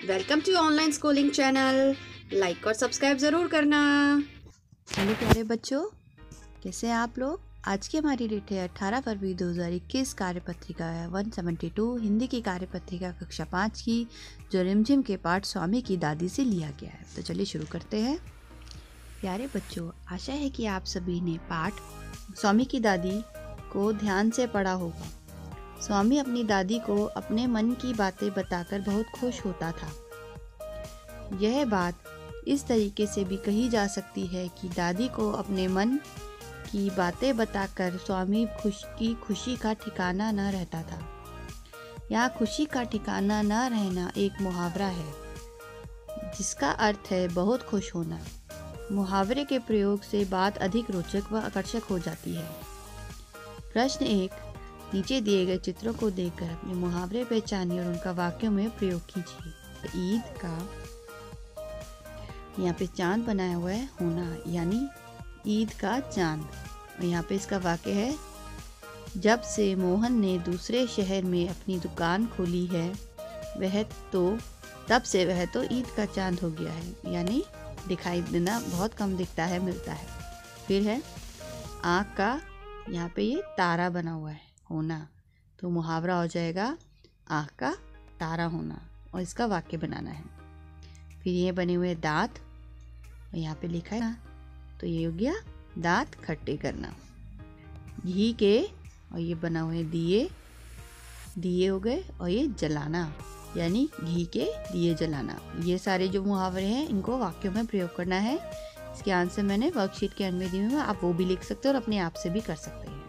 Welcome to online schooling channel. Like और subscribe ज़रूर करना। हेलो प्यारे बच्चों, कैसे हैं आप लोग। आज की हमारी डेट है 18 फरवरी 2021। कार्यपत्रिका है 172 हिंदी की कार्यपत्रिका कक्षा 5 की, जो रिमझिम के पाठ स्वामी की दादी से लिया गया है। तो चलिए शुरू करते हैं। प्यारे बच्चों, आशा है कि आप सभी ने पाठ स्वामी की दादी को ध्यान से पढ़ा होगा। स्वामी अपनी दादी को अपने मन की बातें बताकर बहुत खुश होता था। यह बात इस तरीके से भी कही जा सकती है कि दादी को अपने मन की बातें बताकर स्वामी की खुशी का ठिकाना न रहता था। यहाँ खुशी का ठिकाना न रहना एक मुहावरा है, जिसका अर्थ है बहुत खुश होना। मुहावरे के प्रयोग से बात अधिक रोचक व आकर्षक हो जाती है। प्रश्न 1, नीचे दिए गए चित्रों को देखकर अपने मुहावरे पहचानिए और उनका वाक्यों में प्रयोग कीजिए। ईद का, यहाँ पे चांद बनाया हुआ है होना, यानी ईद का चांद। और यहाँ पे इसका वाक्य है, जब से मोहन ने दूसरे शहर में अपनी दुकान खोली है तब से वह तो ईद का चांद हो गया है, यानी दिखाई देना बहुत कम दिखता है, मिलता है। फिर है आँख का, यहाँ पे ये तारा बना हुआ है होना, तो मुहावरा हो जाएगा आँख का तारा होना, और इसका वाक्य बनाना है। फिर ये बने हुए दांत, और यहाँ पे लिखा है, तो ये हो गया दांत खट्टे करना। घी के, और ये बना हुए दिए हो गए, और ये जलाना, यानी घी के दिए जलाना। ये सारे जो मुहावरे हैं इनको वाक्यों में प्रयोग करना है। इसके आंसर मैंने वर्कशीट के अंत में दिए हुए हैं, आप वो भी लिख सकते हो और अपने आप से भी कर सकते हैं।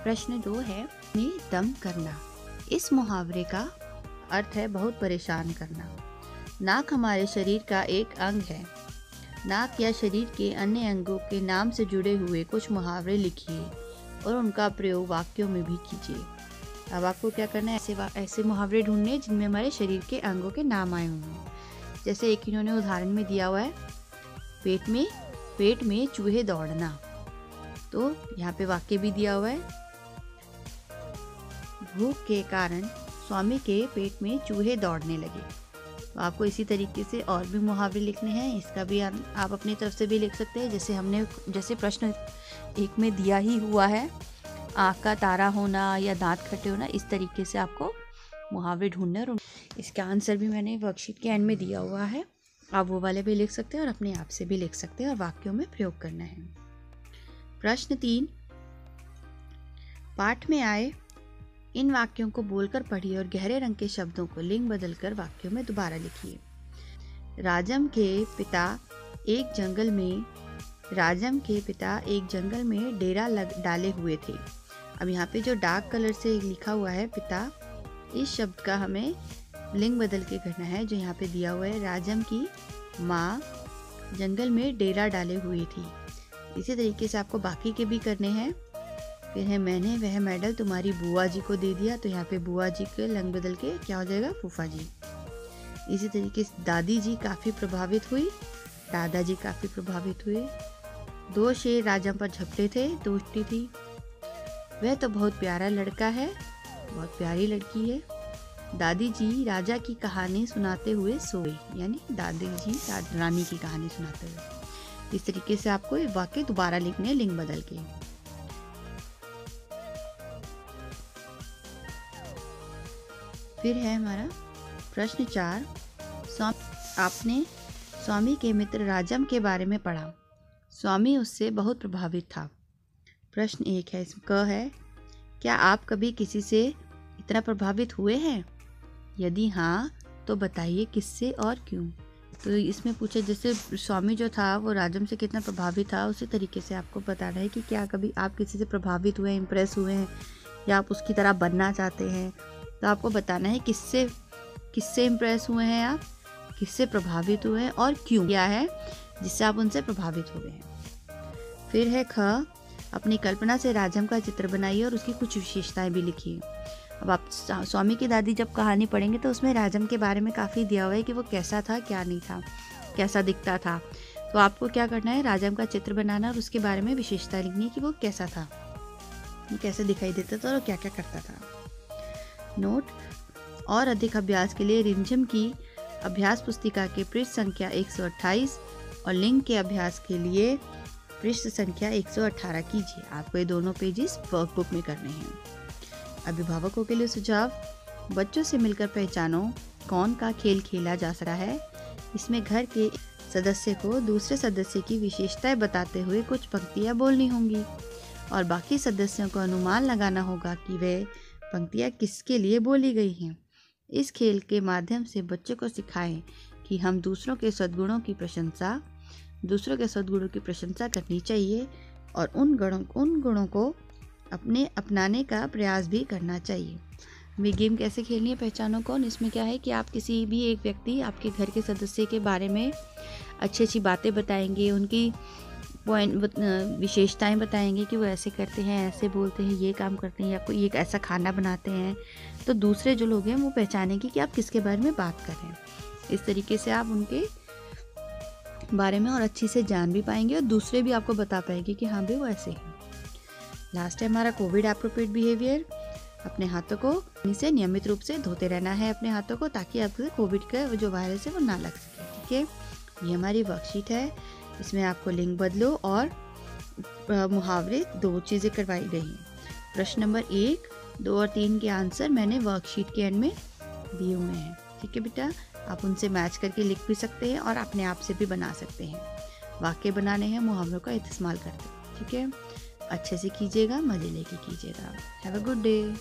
प्रश्न 2 है, में दम करना। इस मुहावरे का अर्थ है बहुत परेशान करना। नाक हमारे शरीर का एक अंग है। नाक या शरीर के अन्य अंगों के नाम से जुड़े हुए कुछ मुहावरे लिखिए और उनका प्रयोग वाक्यों में भी कीजिए। अब आपको क्या करना है, ऐसे मुहावरे ढूंढने जिनमें हमारे शरीर के अंगों के नाम आए होंगे। जैसे एक इन्होंने उदाहरण में दिया हुआ है, पेट में चूहे दौड़ना, तो यहाँ पे वाक्य भी दिया हुआ है, भूख के कारण स्वामी के पेट में चूहे दौड़ने लगे। तो आपको इसी तरीके से और भी मुहावरे लिखने हैं। इसका भी आप अपनी तरफ से भी लिख सकते हैं, जैसे प्रश्न 1 में दिया ही हुआ है, आँख का तारा होना या दांत खट्टे होना। इस तरीके से आपको मुहावरे ढूंढने, और इसका आंसर भी मैंने वर्कशीट के एंड में दिया हुआ है। आप वो वाले भी लिख सकते हैं और अपने आप से भी लिख सकते हैं और वाक्यों में प्रयोग करना है। प्रश्न 3, पाठ में आए इन वाक्यों को बोलकर पढ़िए और गहरे रंग के शब्दों को लिंग बदलकर वाक्यों में दोबारा लिखिए। राजम के पिता एक जंगल में डेरा डाले हुए थे। अब यहाँ पे जो डार्क कलर से लिखा हुआ है पिता, इस शब्द का हमें लिंग बदल के करना है। जो यहाँ पे दिया हुआ है, राजम की माँ जंगल में डेरा डाले हुई थी। इसी तरीके से आपको बाकी के भी करने हैं। फिर है, मैंने वह मेडल तुम्हारी बुआ जी को दे दिया, तो यहाँ पे बुआ जी के लिंग बदल के क्या हो जाएगा, फूफा जी। इसी तरीके से दादी जी काफ़ी प्रभावित हुई, दादाजी काफ़ी प्रभावित हुए। 2 शेर राजम पर झपटे थे, दोस्ती थी। वह तो बहुत प्यारा लड़का है, बहुत प्यारी लड़की है। दादी जी राजा की कहानी सुनाते हुए सोए, यानी दादी जी रानी की कहानी सुनाते हुए। इस तरीके से आपको ये वाक्य दोबारा लिखने हैं लिंग बदल के। फिर है हमारा प्रश्न 4, आपने स्वामी के मित्र राजम के बारे में पढ़ा। स्वामी उससे बहुत प्रभावित था। प्रश्न 1 है, क है, क्या आप कभी किसी से इतना प्रभावित हुए हैं? यदि हाँ, तो बताइए किससे और क्यों। तो इसमें पूछे, जैसे स्वामी जो था वो राजम से कितना प्रभावित था, उसी तरीके से आपको बताना है कि क्या कभी आप किसी से प्रभावित हुए, इम्प्रेस हुए हैं, या आप उसकी तरह बनना चाहते हैं। तो आपको बताना है किससे इम्प्रेस हुए हैं आप, किससे प्रभावित हुए हैं और क्यों, क्या है जिससे आप उनसे प्रभावित हुए हैं। फिर है ख, अपनी कल्पना से राजम का चित्र बनाइए और उसकी कुछ विशेषताएं भी लिखिए। अब आप स्वामी की दादी जब कहानी पढ़ेंगे तो उसमें राजम के बारे में काफ़ी दिया हुआ है कि वो कैसा था, क्या नहीं था, कैसा दिखता था। तो आपको क्या करना है, राजम का चित्र बनाना और उसके बारे में विशेषता लिखनी है कि वो कैसा था, कैसे दिखाई देता था और क्या क्या करता था। नोट, और अधिक अभ्यास के लिए रिमझिम की अभ्यास पुस्तिका के पृष्ठ संख्या 128 और लिंग के अभ्यास के लिए पृष्ठ संख्या 118 कीजिए। आपको ये दोनों पेजेस वर्कबुक में करने हैं। अभिभावकों के लिए सुझाव, बच्चों से मिलकर पहचानो कौन का खेल खेला जा सकता है। इसमें घर के सदस्य को दूसरे सदस्य की विशेषताएं बताते हुए कुछ पंक्तियां बोलनी होंगी और बाकी सदस्यों को अनुमान लगाना होगा कि वे पंक्तियां किसके लिए बोली गई हैं। इस खेल के माध्यम से बच्चों को सिखाएं कि हम दूसरों के सद्गुणों की प्रशंसा करनी चाहिए और उन गुणों को अपनाने का प्रयास भी करना चाहिए। ये गेम कैसे खेलनी है, पहचानो कौन। इसमें क्या है कि आप किसी भी एक व्यक्ति, आपके घर के सदस्य के बारे में अच्छी बातें बताएंगे, उनकी विशेषताएं बताएंगे कि वो ऐसे करते हैं, ऐसे बोलते हैं, ये काम करते हैं या कोई एक ऐसा खाना बनाते हैं। तो दूसरे जो लोग हैं वो पहचानेंगे कि आप किसके बारे में बात कर रहे हैं। इस तरीके से आप उनके बारे में और अच्छी से जान भी पाएंगे और दूसरे भी आपको बता पाएंगे कि हाँ भाई वो ऐसे हैं। लास्ट है हमारा कोविड एप्रोप्रिएट बिहेवियर। अपने हाथों को इसे नियमित रूप से धोते रहना है अपने हाथों को, ताकि आपको कोविड का जो वायरस है वो ना लग सके। ठीक है, ये हमारी वर्कशीट है। इसमें आपको लिंग बदलो और मुहावरे 2 चीज़ें करवाई गई हैं। प्रश्न नंबर 1, 2 और 3 के आंसर मैंने वर्कशीट के एंड में दिए हुए हैं। ठीक है बेटा, आप उनसे मैच करके लिख भी सकते हैं और अपने आप से भी बना सकते हैं। वाक्य बनाने हैं, मुहावरों का इस्तेमाल करते हैं। ठीक है, अच्छे से कीजिएगा, मजे लेके कीजिएगा। Have a good day.